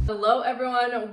Hello everyone,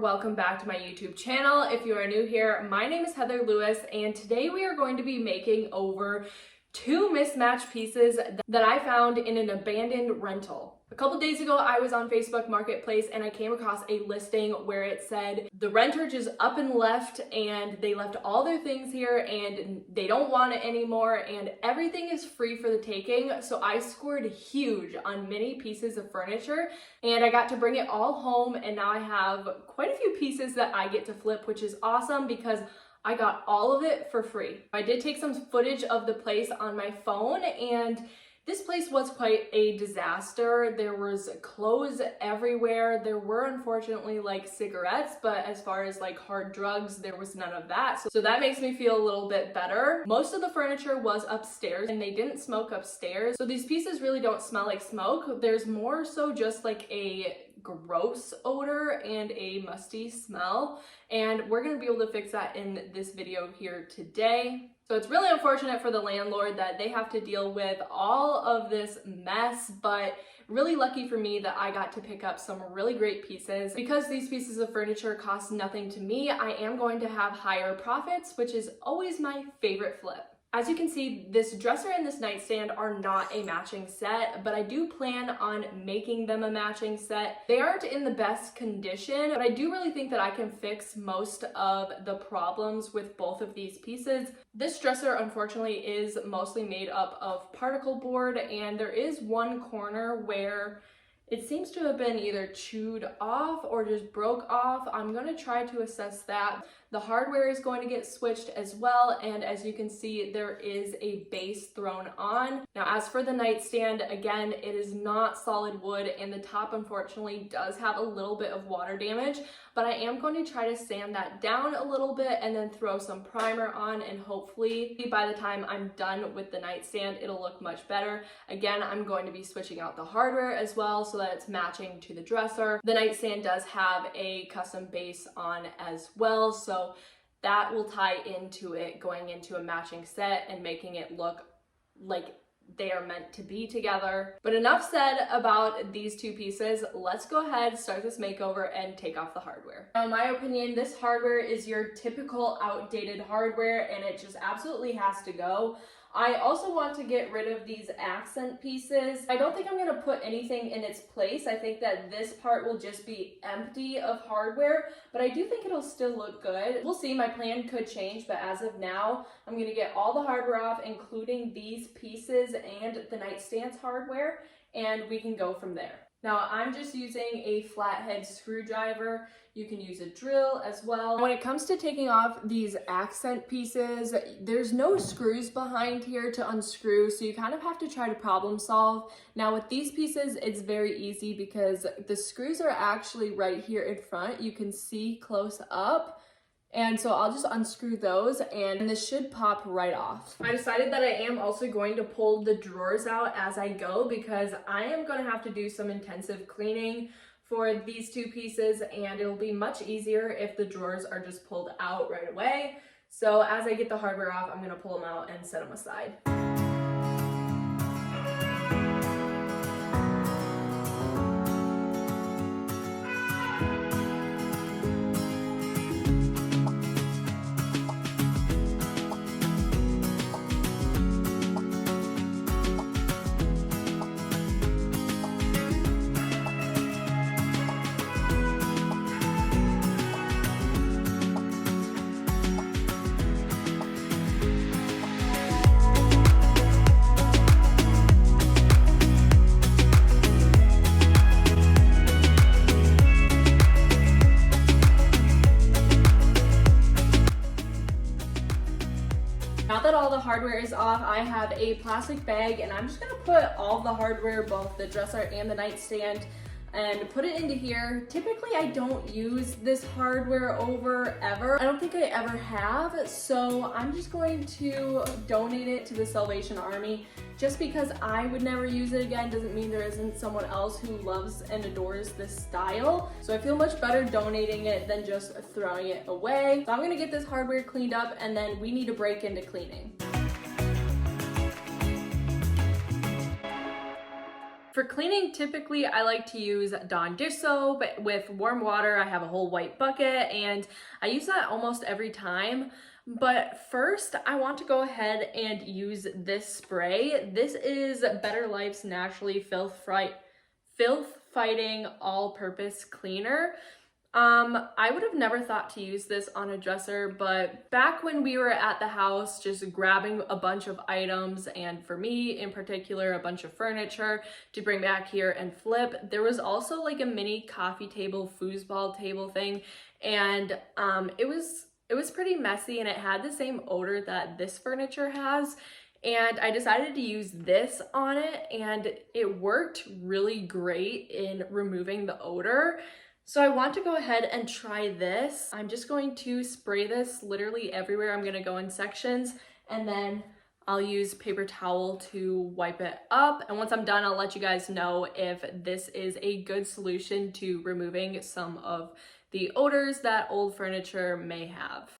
welcome back to my YouTube channel. If you are new here, my name is Heather Lewis, and today we are going to be making over 2 mismatched pieces that I found in an abandoned rental. A couple days ago, I was on Facebook Marketplace and I came across a listing where it said the renter just up and left, and they left all their things here and they don't want it anymore, and everything is free for the taking. So I scored huge on many pieces of furniture and I got to bring it all home, and now I have quite a few pieces that I get to flip, which is awesome because I got all of it for free. I did take some footage of the place on my phone, and this place was quite a disaster. There was clothes everywhere. There were unfortunately like cigarettes, but as far as like hard drugs, there was none of that. So that makes me feel a little bit better. Most of the furniture was upstairs and they didn't smoke upstairs. So these pieces really don't smell like smoke. There's more so just like a gross odor and a musty smell, and we're going to be able to fix that in this video here today. So it's really unfortunate for the landlord that they have to deal with all of this mess, but really lucky for me that I got to pick up some really great pieces. Because these pieces of furniture cost nothing to me, I am going to have higher profits, which is always my favorite flip. As you can see, this dresser and this nightstand are not a matching set, but I do plan on making them a matching set. They aren't in the best condition, but I do really think that I can fix most of the problems with both of these pieces. This dresser, unfortunately, is mostly made up of particle board, and there is one corner where it seems to have been either chewed off or just broke off. I'm going to try to assess that. The hardware is going to get switched as well, and as you can see, there is a base thrown on. Now, as for the nightstand, again, it is not solid wood, and the top unfortunately does have a little bit of water damage, but I am going to try to sand that down a little bit and then throw some primer on, and hopefully by the time I'm done with the nightstand, it'll look much better. Again, I'm going to be switching out the hardware as well so that it's matching to the dresser. The nightstand does have a custom base on as well, so that will tie into it going into a matching set and making it look like they are meant to be together. But enough said about these 2 pieces. Let's go ahead, start this makeover, and take off the hardware. Now, in my opinion, this hardware is your typical outdated hardware, and it just absolutely has to go. I also want to get rid of these accent pieces. I don't think I'm going to put anything in its place. I think that this part will just be empty of hardware, but I do think it'll still look good. We'll see, my plan could change, but as of now, I'm going to get all the hardware off, including these pieces and the nightstand's hardware, and we can go from there. Now, I'm just using a flathead screwdriver. You can use a drill as well. When it comes to taking off these accent pieces, there's no screws behind here to unscrew, so you kind of have to try to problem solve. Now, with these pieces, it's very easy because the screws are actually right here in front. You can see close up. And so I'll just unscrew those and this should pop right off. I decided that I am also going to pull the drawers out as I go because I am going to have to do some intensive cleaning for these 2 pieces, and it'll be much easier if the drawers are just pulled out right away. So as I get the hardware off, I'm going to pull them out and set them aside. hardware is off, I have a plastic bag and I'm just gonna put all the hardware, both the dresser and the nightstand, and put it into here. Typically I don't use this hardware over ever. I don't think I ever have, so I'm just going to donate it to the Salvation Army. Just because I would never use it again doesn't mean there isn't someone else who loves and adores this style. So I feel much better donating it than just throwing it away. So I'm gonna get this hardware cleaned up, and then we need to break into cleaning. For cleaning, typically I like to use Dawn dish soap with warm water. I have a whole white bucket and I use that almost every time. But first, I want to go ahead and use this spray. This is Better Life's Naturally Filth Fighting All-Purpose Cleaner. I would have never thought to use this on a dresser, but back when we were at the house just grabbing a bunch of items, and for me in particular, a bunch of furniture to bring back here and flip, there was also like a mini coffee table, foosball table thing, and it was pretty messy and it had the same odor that this furniture has. And I decided to use this on it, and it worked really great in removing the odor. So I want to go ahead and try this. I'm just going to spray this literally everywhere. I'm gonna go in sections, and then I'll use paper towel to wipe it up. And once I'm done, I'll let you guys know if this is a good solution to removing some of the odors that old furniture may have.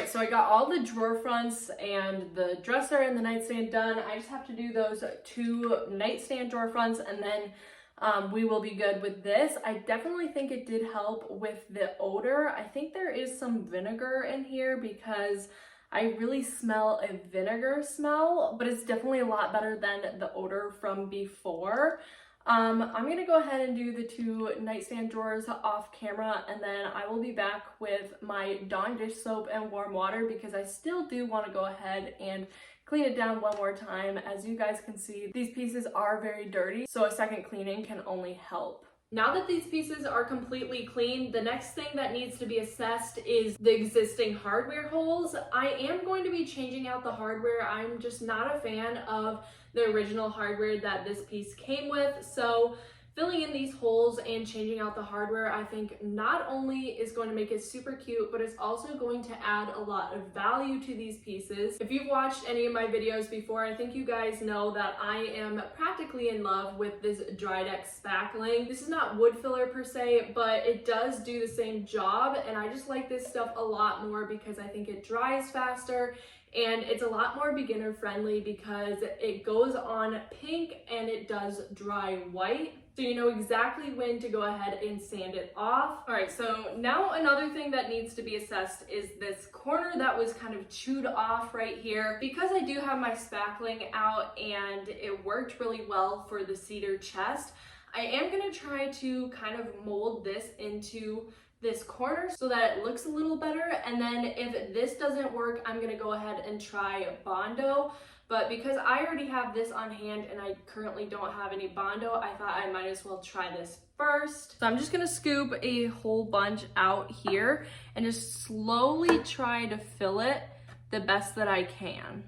So I got all the drawer fronts and the dresser and the nightstand done. I just have to do those 2 nightstand drawer fronts, and then we will be good with this. I definitely think it did help with the odor. I think there is some vinegar in here because I really smell a vinegar smell, but it's definitely a lot better than the odor from before. I'm gonna go ahead and do the 2 nightstand drawers off camera, and then I will be back with my Dawn dish soap and warm water because I still do want to go ahead and clean it down one more time. As you guys can see, these pieces are very dirty, so a second cleaning can only help. Now that these pieces are completely clean, the next thing that needs to be assessed is the existing hardware holes. I am going to be changing out the hardware. I'm just not a fan of the original hardware that this piece came with. So filling in these holes and changing out the hardware, I think not only is going to make it super cute, but it's also going to add a lot of value to these pieces. If you've watched any of my videos before, I think you guys know that I am practically in love with this dry deck spackling. This is not wood filler per se, but it does do the same job, and I just like this stuff a lot more because I think it dries faster. And it's a lot more beginner friendly because it goes on pink and it does dry white. So you know exactly when to go ahead and sand it off. All right, so now another thing that needs to be assessed is this corner that was kind of chewed off right here. Because I do have my spackling out and it worked really well for the cedar chest, I am gonna try to kind of mold this into this corner so that it looks a little better. And then if this doesn't work, I'm gonna go ahead and try Bondo. But because I already have this on hand and I currently don't have any Bondo, I thought I might as well try this first. So I'm just gonna scoop a whole bunch out here and just slowly try to fill it the best that I can.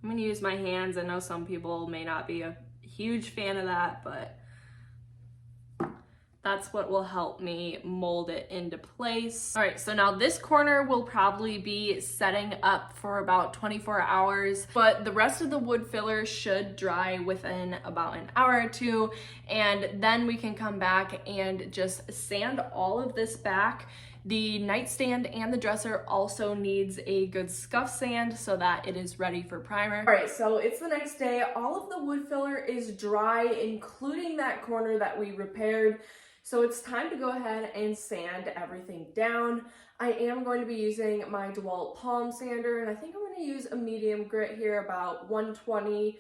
I'm gonna use my hands. I know some people may not be a huge fan of that, but That's what will help me mold it into place. All right, so now this corner will probably be setting up for about 24 hours, but the rest of the wood filler should dry within about an hour or two, and then we can come back and just sand all of this back. The nightstand and the dresser also needs a good scuff sand so that it is ready for primer. All right, so it's the next day. All of the wood filler is dry, including that corner that we repaired. So it's time to go ahead and sand everything down. I am going to be using my DeWalt palm sander, and I think I'm going to use a medium grit here, about 120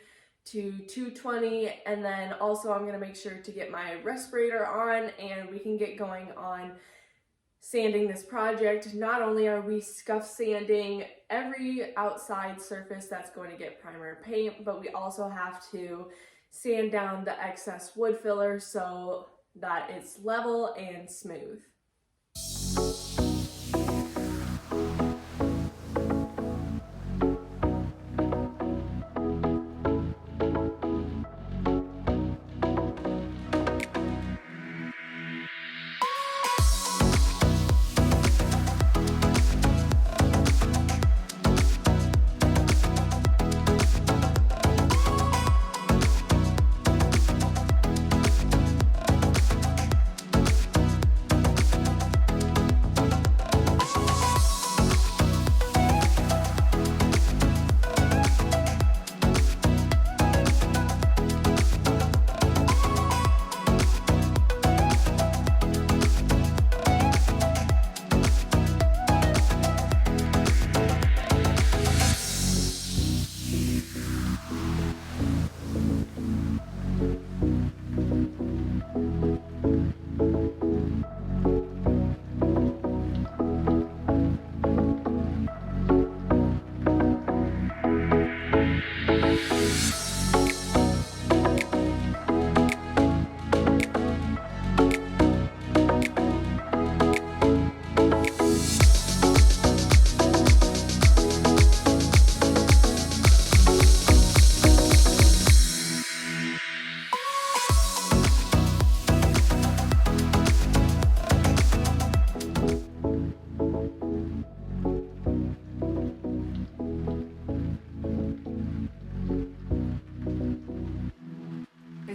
to 220. And then also I'm going to make sure to get my respirator on, and we can get going on sanding this project. Not only are we scuff sanding every outside surface that's going to get primer paint, but we also have to sand down the excess wood filler so that it's level and smooth.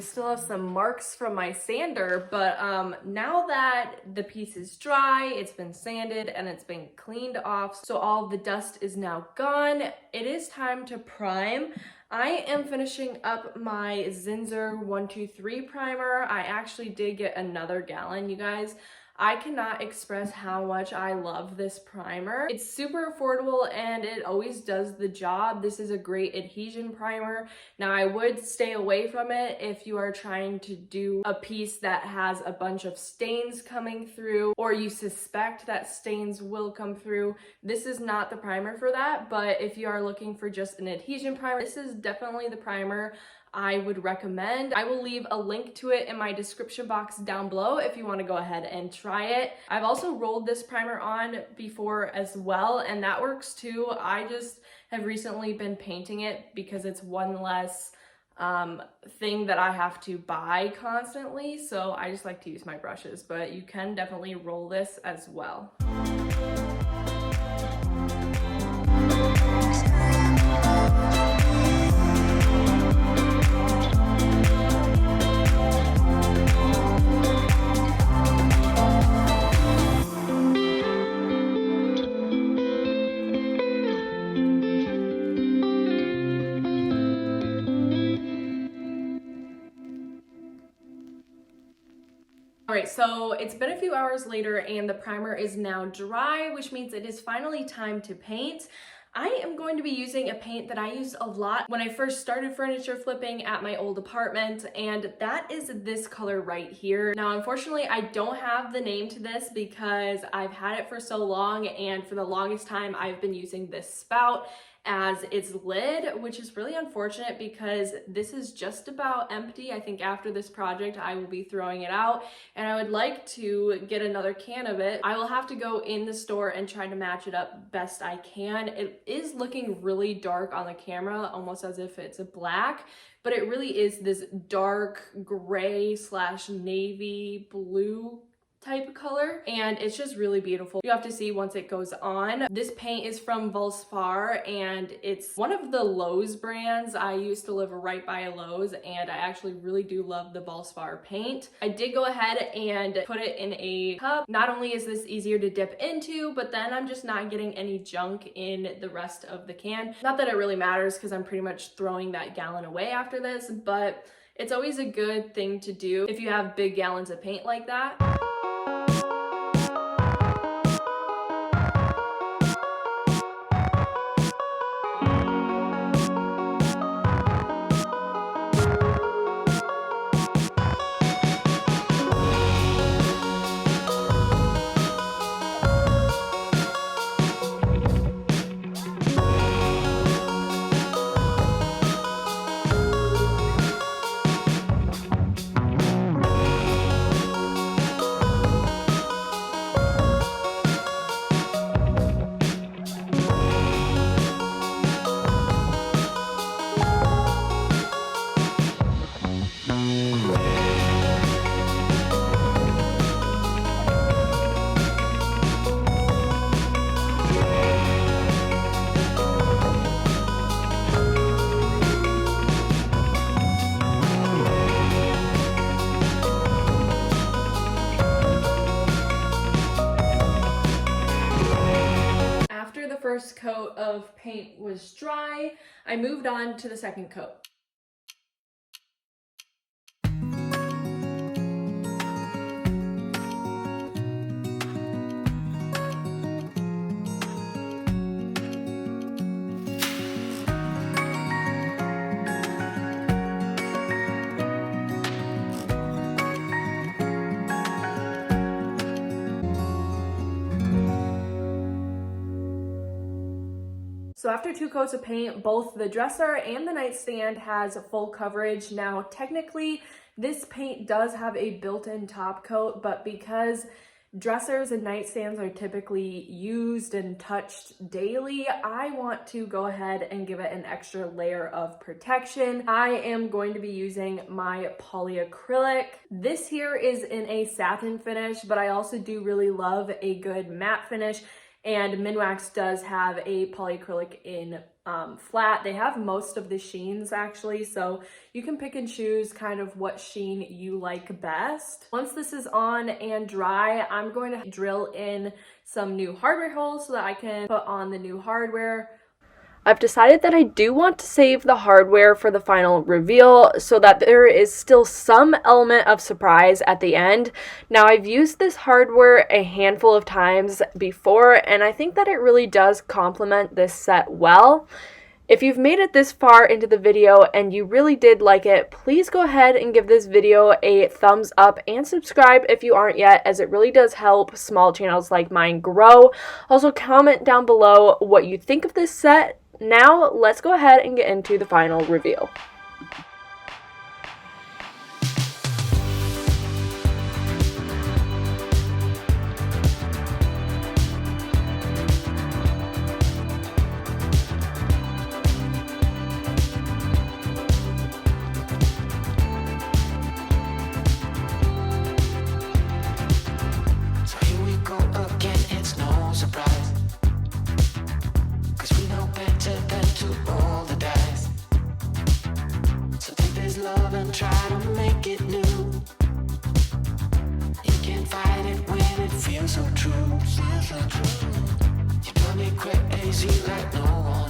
Still have some marks from my sander, but now that the piece is dry, it's been sanded and it's been cleaned off, so all the dust is now gone, it is time to prime. I am finishing up my Zinsser 123 primer. I actually did get another gallon, you guys. I cannot express how much I love this primer. It's super affordable and it always does the job. This is a great adhesion primer. Now I would stay away from it if you are trying to do a piece that has a bunch of stains coming through, or you suspect that stains will come through. This is not the primer for that, but if you are looking for just an adhesion primer, this is definitely the primer I would recommend. I will leave a link to it in my description box down below if you want to go ahead and try it. I've also rolled this primer on before as well, and that works too. I just have recently been painting it because it's one less thing that I have to buy constantly, so I just like to use my brushes, but you can definitely roll this as well. All right, so it's been a few hours later and the primer is now dry, which means it is finally time to paint. I am going to be using a paint that I used a lot when I first started furniture flipping at my old apartment, and that is this color right here. Now, unfortunately, I don't have the name to this because I've had it for so long, and for the longest time, I've been using this spout, as its lid, which is really unfortunate because this is just about empty. I think after this project I will be throwing it out, and I would like to get another can of it. I will have to go in the store and try to match it up best I can. It is looking really dark on the camera, almost as if it's a black, but it really is this dark gray / navy blue type of color, and it's just really beautiful. You have to see once it goes on. This paint is from Valspar, and it's one of the Lowe's brands. I used to live right by a Lowe's, and I actually really do love the Valspar paint. I did go ahead and put it in a cup. Not only is this easier to dip into, but then I'm just not getting any junk in the rest of the can. Not that it really matters because I'm pretty much throwing that gallon away after this, but it's always a good thing to do if you have big gallons of paint like that. First coat of paint was dry, I moved on to the second coat. So after 2 coats of paint, both the dresser and the nightstand has full coverage. Now, technically, this paint does have a built-in top coat, but because dressers and nightstands are typically used and touched daily, I want to go ahead and give it an extra layer of protection. I am going to be using my polyacrylic. This here is in a satin finish, but I also do really love a good matte finish. And Minwax does have a polyacrylic in flat. They have most of the sheens actually, so you can pick and choose kind of what sheen you like best. Once this is on and dry, I'm going to drill in some new hardware holes so that I can put on the new hardware. I've decided that I do want to save the hardware for the final reveal so that there is still some element of surprise at the end. Now, I've used this hardware a handful of times before, and I think that it really does complement this set well. If you've made it this far into the video and you really did like it, please go ahead and give this video a thumbs up and subscribe if you aren't yet, as it really does help small channels like mine grow. Also, comment down below what you think of this set. Now, let's go ahead and get into the final reveal. So here we go again, it's no surprise, 'cause we know better than to roll the dice. So take this love and try to make it new. You can't fight it when it feels so true. You drive me crazy like no one.